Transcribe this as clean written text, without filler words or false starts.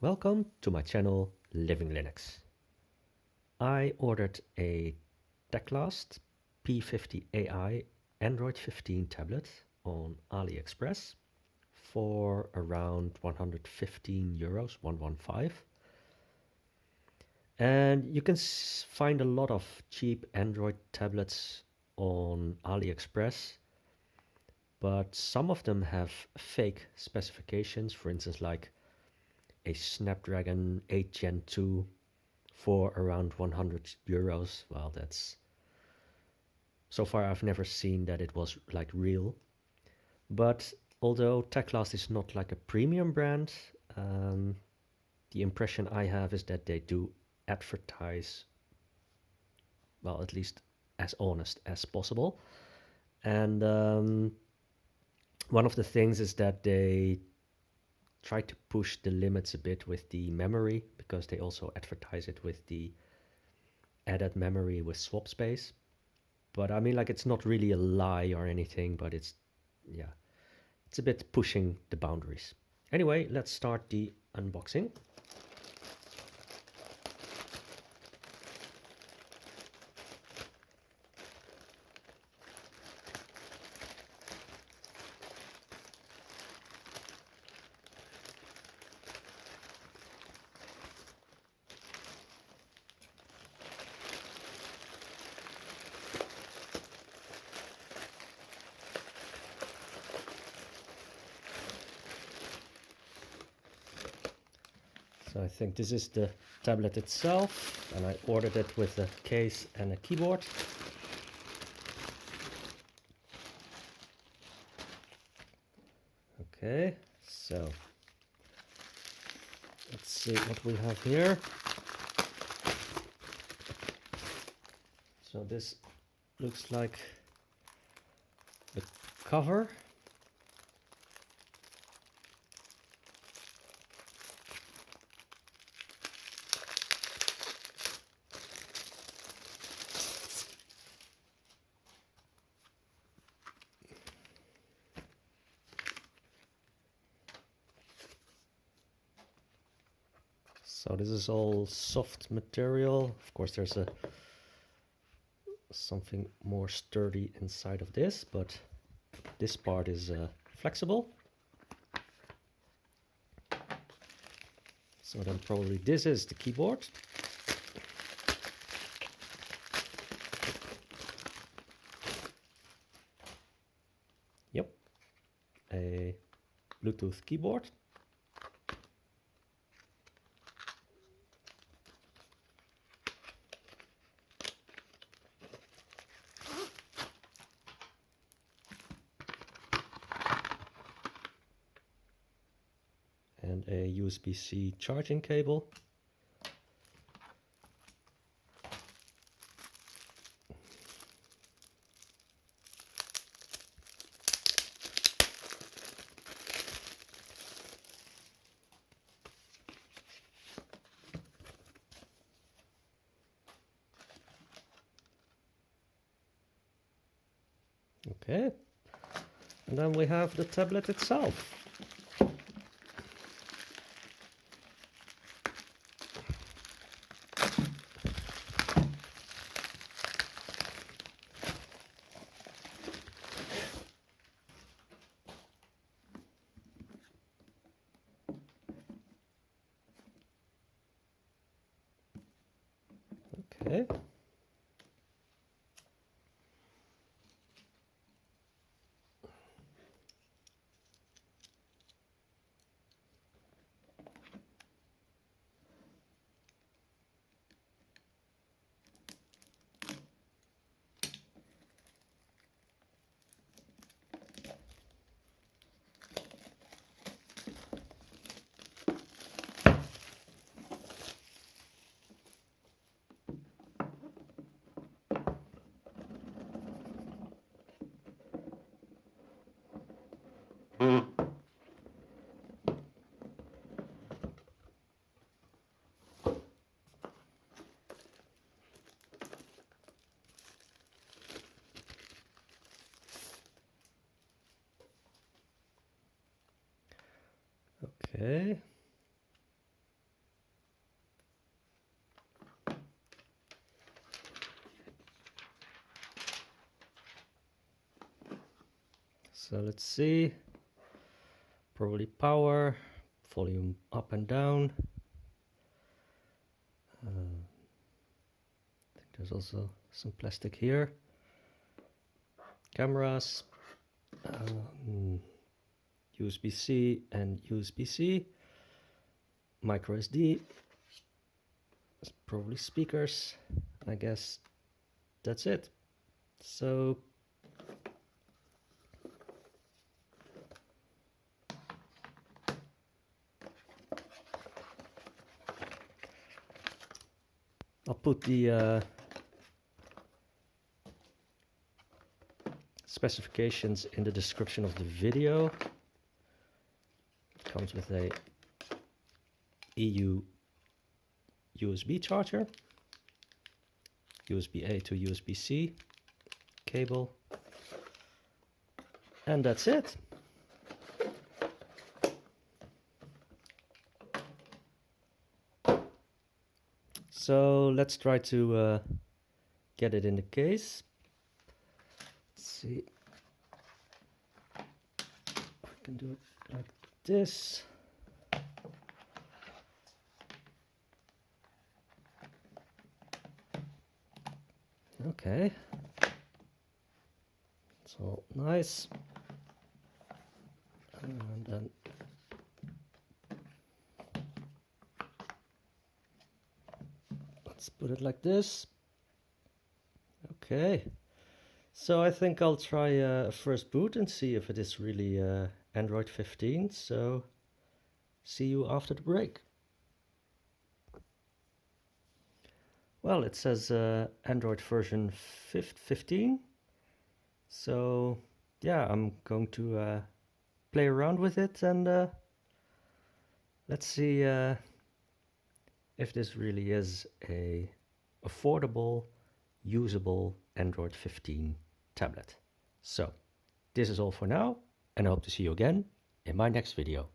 Welcome to my channel Living Linux. I ordered a Teclast P50AI Android 15 tablet on AliExpress for around 115 euros, 115. And you can find a lot of cheap Android tablets on AliExpress, but some of them have fake specifications, for instance like a Snapdragon 8 Gen 2 for around 100 euros. Well, that's so far I've never seen that it was like real. But although Teclast is not like a premium brand, the impression I have is that they do advertise, well, at least as honest as possible. And one of the things is that they try to push the limits a bit with the memory, because they also advertise it with the added memory with swap space. But I mean, like, it's not really a lie or anything, but it's, yeah, it's a bit pushing the boundaries. Anyway, let's start the unboxing. So I think this is the tablet itself, and I ordered it with a case and a keyboard. Okay, so let's see what we have here. So this looks like the cover. So this is all soft material. Of course, there's something more sturdy inside of this, but this part is flexible. So then probably this is the keyboard. Yep, a Bluetooth keyboard. And a USB-C charging cable. Okay, and then we have the tablet itself. Okay. Okay. So let's see, probably power, volume up and down. I think there's also some plastic here. Cameras, USB-C and USB-C, micro SD, probably speakers. I guess that's it. So I'll put the specifications in the description of the video. It comes with a EU USB charger, USB-A to USB-C cable, and that's it. So let's try to get it in the case. Let's see if we can do it like this. Okay, it's all nice. And then let's put it like this. Okay, so I think I'll try a first boot and see if it is really Android 15. So see you after the break. Well, it says Android version 15. So yeah, I'm going to play around with it and let's see if this really is a affordable, usable Android 15 tablet. So this is all for now, and I hope to see you again in my next video.